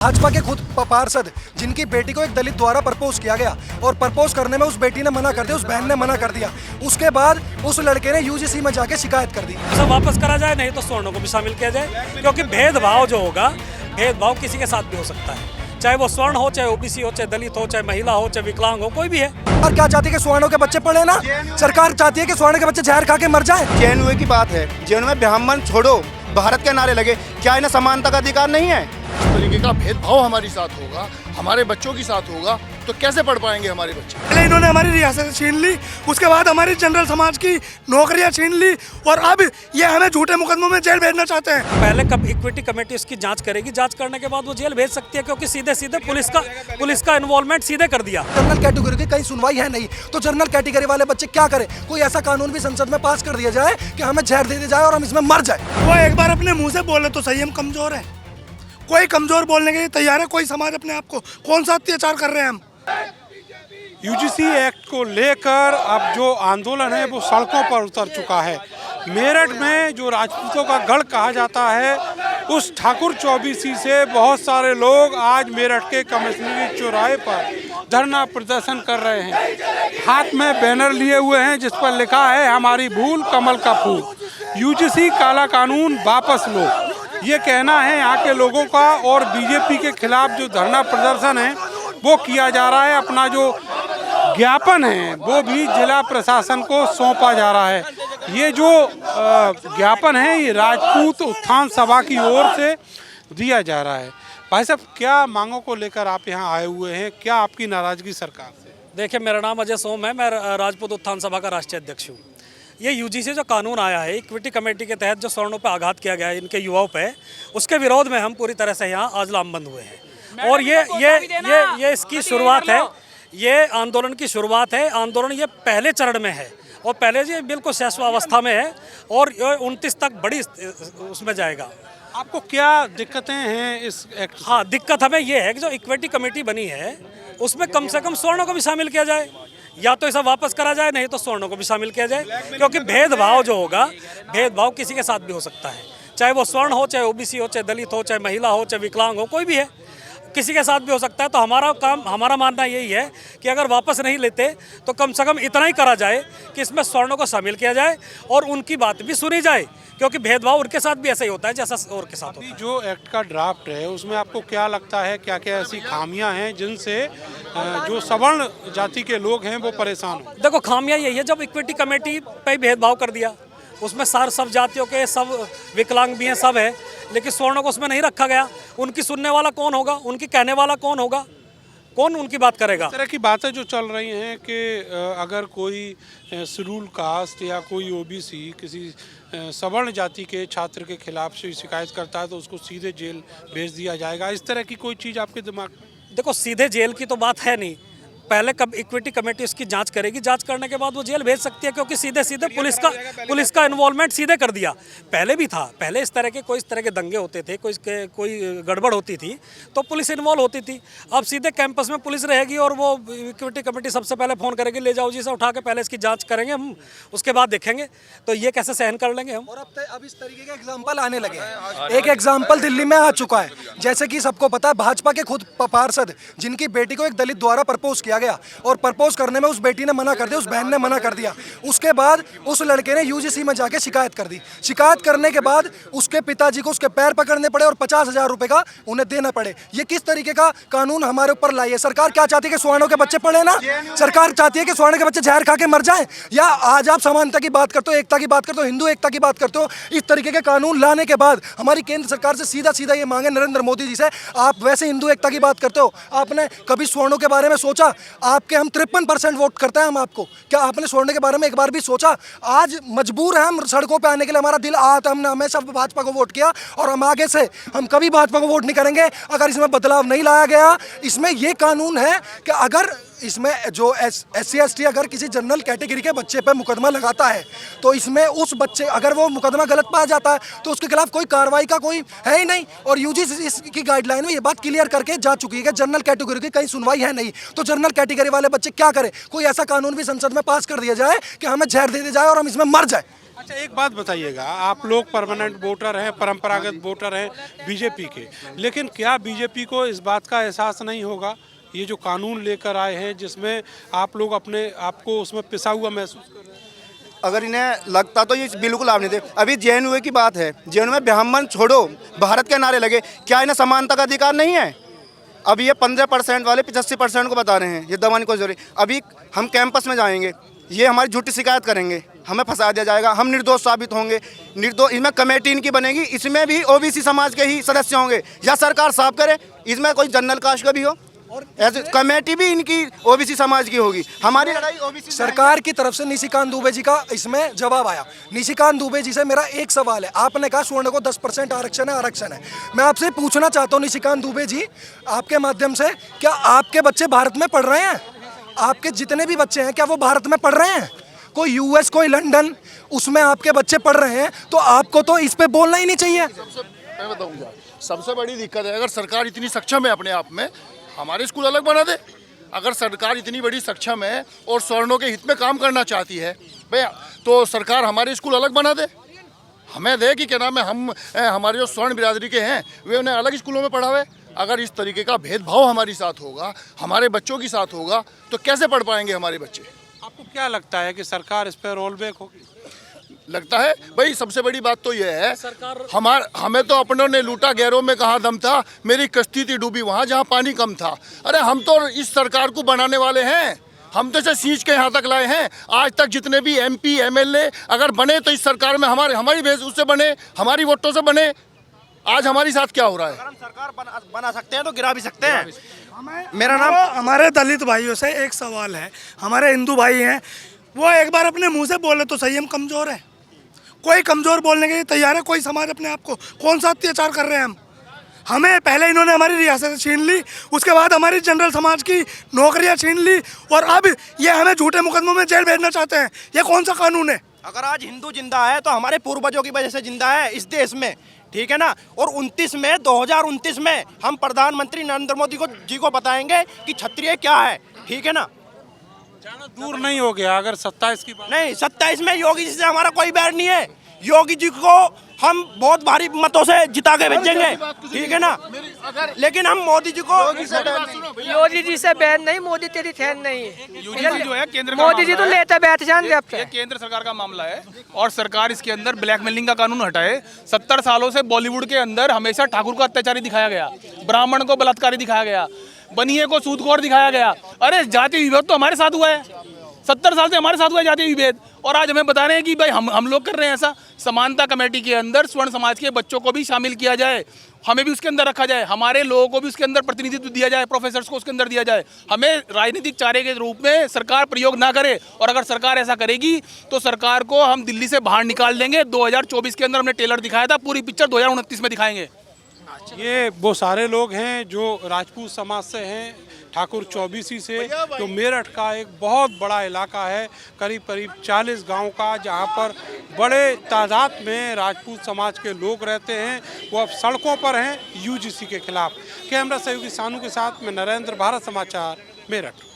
भाजपा के खुद पार्षद जिनकी बेटी को एक दलित द्वारा प्रपोज किया गया और प्रपोज करने में उस बेटी ने मना कर दिया, उस बहन ने मना कर दिया। उसके बाद उस लड़के ने यूजीसी में जाके शिकायत कर दी। सब वापस करा जाए, नहीं तो सवर्णों को भी शामिल किया जाए, क्योंकि भेदभाव जो होगा, भेदभाव किसी के साथ भी हो सकता है, चाहे वो स्वर्ण हो, चाहे ओबीसी हो, चाहे दलित हो, चाहे महिला हो, चाहे विकलांग हो, कोई भी है। और क्या चाहती है कि सवर्णों के बच्चे पढ़े ना? सरकार चाहती है कि स्वर्ण के बच्चे जहर खा के मर जाए। जेएनयू की बात है, जेएनयू में ब्राह्मण छोड़ो भारत के नारे लगे, क्या इन्हें समानता का अधिकार नहीं है? इस तरीके का भेदभाव हमारे साथ होगा, हमारे बच्चों के साथ होगा, तो कैसे पढ़ पाएंगे हमारे बच्चे? पहले इन्होंने हमारी रियासत छीन ली, उसके बाद हमारी जनरल समाज की नौकरियां छीन ली, और अब ये हमें झूठे मुकदमों में जेल भेजना चाहते हैं। पहले कब इक्विटी कमेटी उसकी जांच करेगी, जांच करने के बाद वो जेल भेज सकती है, क्योंकि सीधे सीधे पुलिस का इन्वॉल्वमेंट सीधे कर दिया। जनरल कैटेगरी की कहीं सुनवाई है नहीं, तो जनरल कैटेगरी वाले बच्चे क्या करें? कोई ऐसा कानून भी संसद में पास कर दिया जाए कि हमें जहर दे दिया जाए और हम इसमें मर जाए। वो एक बार अपने मुंह से बोले तो सही हम कमजोर हैं, कोई कमजोर बोलने के लिए तैयार है? कोई समाज अपने आप को कौन सा अत्याचार कर रहे हैं हम? यूजीसी एक्ट को लेकर अब जो आंदोलन है वो सड़कों पर उतर चुका है। मेरठ में जो राजपूतों का गढ़ कहा जाता है, उस ठाकुर चौबीसी से बहुत सारे लोग आज मेरठ के कमिश्नरी चौराहे पर धरना प्रदर्शन कर रहे हैं। हाथ में बैनर लिए हुए हैं जिस पर लिखा है हमारी भूल कमल का फूल, यूजीसी काला कानून वापस लो। ये कहना है यहाँ के लोगों का, और बीजेपी के खिलाफ जो धरना प्रदर्शन है वो किया जा रहा है। अपना जो ज्ञापन है वो भी जिला प्रशासन को सौंपा जा रहा है। ये जो ज्ञापन है ये राजपूत उत्थान सभा की ओर से दिया जा रहा है। भाई साहब, क्या मांगों को लेकर आप यहाँ आए हुए हैं? क्या आपकी नाराजगी सरकार से? देखिए, मेरा नाम अजय सोम है, मैं राजपूत उत्थान सभा का राष्ट्रीय अध्यक्ष हूँ। ये यूजीसी जो कानून आया है, इक्विटी कमेटी के तहत जो सवर्णों पर आघात किया गया है इनके युवाओं पे, उसके विरोध में हम पूरी तरह से यहाँ आज लामबंद हुए हैं। और ये इसकी शुरुआत है, ये आंदोलन की शुरुआत है। आंदोलन ये पहले चरण में है और पहले ये बिल्कुल शैशवावस्था में है और 29 तक बड़ी उसमें जाएगा। आपको क्या दिक्कतें हैं इस एक्ट से? हाँ, दिक्कत हमें ये है कि जो इक्विटी कमेटी बनी है उसमें कम से कम सवर्णों को भी शामिल किया जाए, या तो इसे वापस करा जाए, नहीं तो सवर्णों को भी शामिल किया जाए, क्योंकि भेदभाव जो होगा, भेदभाव किसी के साथ भी हो सकता है, चाहे वो स्वर्ण हो, चाहे ओबीसी हो, चाहे दलित हो, चाहे महिला हो, चाहे विकलांग हो, कोई भी है, किसी के साथ भी हो सकता है। तो हमारा मानना यही है कि अगर वापस नहीं लेते तो कम से कम इतना ही करा जाए कि इसमें सवर्णों को शामिल किया जाए और उनकी बात भी सुनी जाए, क्योंकि भेदभाव उनके साथ भी ऐसा ही होता है जैसा और के साथ होता है। जो एक्ट का ड्राफ्ट है उसमें आपको क्या लगता है, क्या क्या ऐसी खामियां हैं जिनसे जो सवर्ण जाति के लोग हैं वो परेशान हो? देखो, खामियां यही है, जब इक्विटी कमेटी पे भेदभाव कर दिया, उसमें सब जातियों के, सब विकलांग भी हैं, सब है, लेकिन सवर्णों को उसमें नहीं रखा गया। उनकी सुनने वाला कौन होगा? उनकी कहने वाला कौन होगा? कौन उनकी बात करेगा? इस तरह की बातें जो चल रही हैं कि अगर कोई शेड्यूल कास्ट या कोई ओबीसी किसी सवर्ण जाति के छात्र के खिलाफ से शिकायत करता है तो उसको सीधे जेल भेज दिया जाएगा, इस तरह की कोई चीज़ आपके दिमाग में? देखो, सीधे जेल की तो बात है नहीं, पहले कब इक्विटी कमेटी उसकी जांच करेगी, जांच करने के बाद वो जेल भेज सकती है, क्योंकि सीधे सीधे पुलिस का इन्वॉल्वमेंट सीधे कर दिया। पहले भी था, पहले इस तरह के दंगे होते थे, कोई गड़बड़ होती थी तो पुलिस इन्वॉल्व होती थी। अब सीधे कैंपस में पुलिस रहेगी और वो इक्विटी कमेटी सबसे पहले फ़ोन करेगी, ले जाओ जी से उठा के, पहले इसकी जाँच करेंगे हम, उसके बाद देखेंगे। तो ये कैसे सहन कर लेंगे हम? और अब इस तरीके के एग्जाम्पल आने लगे हैं। एक एग्जाम्पल दिल्ली में आ चुका है, जैसे कि सबको पता है, भाजपा के खुद पार्षद जिनकी बेटी को एक दलित द्वारा प्रपोज किया गया और प्रपोज करने में उस बेटी ने मना कर दिया, उस बहन ने मना कर दिया। उसके बाद उस लड़के ने यूजीसी में जाके शिकायत कर दी। शिकायत करने के बाद उसके पिताजी को उसके पैर पकड़ने पड़े और 50,000 रुपए का उन्हें देना पड़े। ये किस तरीके का कानून हमारे ऊपर लाई है? सरकार क्या चाहती है कि सवर्णों के बच्चे पढ़े ना? सरकार चाहती है कि सवर्णों के बच्चे जहर खा के मर जाएं? या आज आप समानता की बात करते हो, एकता की बात करते हो, हिंदू एकता की बात करते हो? इस तरीके के कानून लाने के बाद हमारी केंद्र सरकार से सीधा ये मांगे नरेंद्र मोदी जी से, आप वैसे हिंदू एकता की बात करते हो, आपने कभी सवर्णों के बारे में सोचा? आपके हम 53% वोट करते हैं हम आपको, क्या आपने सवर्णों के बारे में एक बार भी सोचा? आज मजबूर हैं हम सड़कों पे आने के लिए, हमारा दिल आता, हमने हमेशा भाजपा को वोट किया और हम आगे से हम कभी भाजपा को वोट नहीं करेंगे अगर इसमें बदलाव नहीं लाया गया। इसमें यह कानून है कि अगर इसमें जो SC/ST अगर किसी जनरल कैटेगरी के बच्चे पे मुकदमा लगाता है तो इसमें उस बच्चे अगर वो मुकदमा गलत पाया जाता है तो उसके खिलाफ कोई कार्रवाई का कोई है ही नहीं। और यूजीसी इसकी गाइडलाइन में ये बात क्लियर करके जा चुकी है कि जनरल कैटेगरी की कहीं सुनवाई है नहीं। तो जनरल कैटेगरी वाले बच्चे क्या करें? कोई ऐसा कानून भी संसद में पास कर दिया जाए कि हमें जहर दे दी जाए और हम इसमें मर जाए। अच्छा, एक बात बताइएगा, आप लोग परमानेंट वोटर हैं, परंपरागत वोटर हैं बीजेपी के, लेकिन क्या बीजेपी को इस बात का एहसास नहीं होगा ये जो कानून लेकर आए हैं जिसमें आप लोग अपने आप को उसमें पिसा हुआ महसूस कर रहे हैं? अगर इन्हें लगता तो ये बिल्कुल आप नहीं थे। अभी JNU की बात है, JNU में ब्राह्मण छोड़ो भारत के नारे लगे, क्या इन्हें समानता का अधिकार नहीं है? अभी ये 15% वाले 85% को बता रहे हैं ये दबाने को जरूरी। अभी हम कैंपस में जाएंगे, ये हमारी झूठी शिकायत करेंगे, हमें फंसा दिया जाएगा, हम निर्दोष साबित होंगे। निर्दोष इसमें कमेटी इनकी बनेगी, इसमें भी OBC समाज के ही सदस्य होंगे। या सरकार साफ करे इसमें कोई जनरल कास्ट का भी हो, और ऐसे कमेटी भी इनकी OBC समाज की होगी। हमारी लड़ाई OBC सरकार की तरफ से निशिकांत दुबे जी का इसमें जवाब आया। निशिकांत दुबे जी से मेरा एक सवाल है, आपने कहा स्वर्ण को 10% आरक्षण है। मैं आपसे पूछना चाहता हूँ निशिकांत दुबे जी, आपके माध्यम से, क्या आपके बच्चे भारत में पढ़ रहे हैं? आपके जितने भी बच्चे हैं क्या वो भारत में पढ़ रहे हैं? कोई US कोई लंदन उसमें आपके बच्चे पढ़ रहे हैं, तो आपको तो इस पे बोलना ही नहीं चाहिए। मैं बताऊंगा, सबसे बड़ी दिक्कत है अगर सरकार इतनी सक्षम है अपने आप में, हमारे स्कूल अलग बना दे। अगर सरकार इतनी बड़ी सक्षम है और सवर्णों के हित में काम करना चाहती है भैया, तो सरकार हमारे स्कूल अलग बना दे, हमें दे कि क्या नाम है, हम हमारे जो स्वर्ण बिरादरी के हैं वे उन्हें अलग स्कूलों में पढ़ावे। अगर इस तरीके का भेदभाव हमारे साथ होगा, हमारे बच्चों के साथ होगा, तो कैसे पढ़ पाएंगे हमारे बच्चे? आपको क्या लगता है कि सरकार इस पर रोल बैक होगी? लगता है भाई, सबसे बड़ी बात तो यह है हमें तो अपनों ने लूटा, गैरों में कहाँ दम था, मेरी कश्ती थी डूबी वहाँ जहाँ पानी कम था। अरे हम तो इस सरकार को बनाने वाले हैं, हम तो इसे सींच के यहाँ तक लाए हैं। आज तक जितने भी MP MLA अगर बने तो इस सरकार में हमारी बेस उससे बने, हमारी वोटों से बने। आज हमारे साथ क्या हो रहा है? अगर हम सरकार बना सकते हैं तो गिरा भी सकते हैं। मेरा नाम, हमारे दलित भाइयों से एक सवाल है, हमारे हिंदू भाई हैं, वो एक बार अपने मुंह से बोले तो सही हम कमज़ोर हैं। कोई कमज़ोर बोलने के लिए तैयार है? कोई समाज अपने आप को कौन सा अत्याचार कर रहे हैं हम? हमें पहले इन्होंने हमारी रियासत छीन ली, उसके बाद हमारी जनरल समाज की नौकरियां छीन ली, और अब ये हमें झूठे मुकदमों में जेल भेजना चाहते हैं। ये कौन सा कानून है? अगर आज हिंदू जिंदा है तो हमारे पूर्वजों की वजह से जिंदा है इस देश में, ठीक है ना। और 2029 में हम प्रधानमंत्री नरेंद्र मोदी जी को बताएंगे कि क्षत्रिय क्या है, ठीक है ना। ज़्यादा दूर नहीं हो गया अगर 27 की बात। नहीं, 27 में योगी जी से हमारा कोई बैर नहीं है। योगी जी को हम बहुत भारी मतों से जिता के भेजेंगे, ठीक है ना। लेकिन हम मोदी जी को, योगी जी से बैन नहीं, मोदी तेरी फैन नहीं है। यूजीसी जो है केंद्र का मोदी जी तो लेते बैठ जान ये केंद्र सरकार का मामला है और सरकार इसके अंदर ब्लैकमेलिंग का कानून हटाए। 70 सालों से बॉलीवुड के अंदर हमेशा ठाकुर को अत्याचारी दिखाया गया, ब्राह्मण को बलात्कारी दिखाया गया, बनिए को सूदखोर दिखाया गया। अरे जाति विभेद तो हमारे साथ हुआ है, 70 साल से हमारे साथ हुआ है जाति विभेद, और आज हमें बता रहे हैं कि भाई हम लोग कर रहे हैं ऐसा। समानता कमेटी के अंदर स्वर्ण समाज के बच्चों को भी शामिल किया जाए, हमें भी उसके अंदर रखा जाए, हमारे लोगों को भी उसके अंदर प्रतिनिधित्व दिया जाए, प्रोफेसर्स को उसके अंदर दिया जाए। हमें राजनीतिक चारे के रूप में सरकार प्रयोग ना करे, और अगर सरकार ऐसा करेगी तो सरकार को हम दिल्ली से बाहर निकाल देंगे। 2024 के अंदर हमने ट्रेलर दिखाया था, पूरी पिक्चर 2029 में दिखाएंगे। ये वो सारे लोग हैं जो राजपूत समाज से हैं, ठाकुर चौबीसी से, जो मेरठ का एक बहुत बड़ा इलाका है, करीब 40 गांव का, जहां पर बड़े तादाद में राजपूत समाज के लोग रहते हैं। वो अब सड़कों पर हैं यूजीसी के खिलाफ। कैमरा सहयोगी सानू के साथ मैं नरेंद्र, भारत समाचार, मेरठ।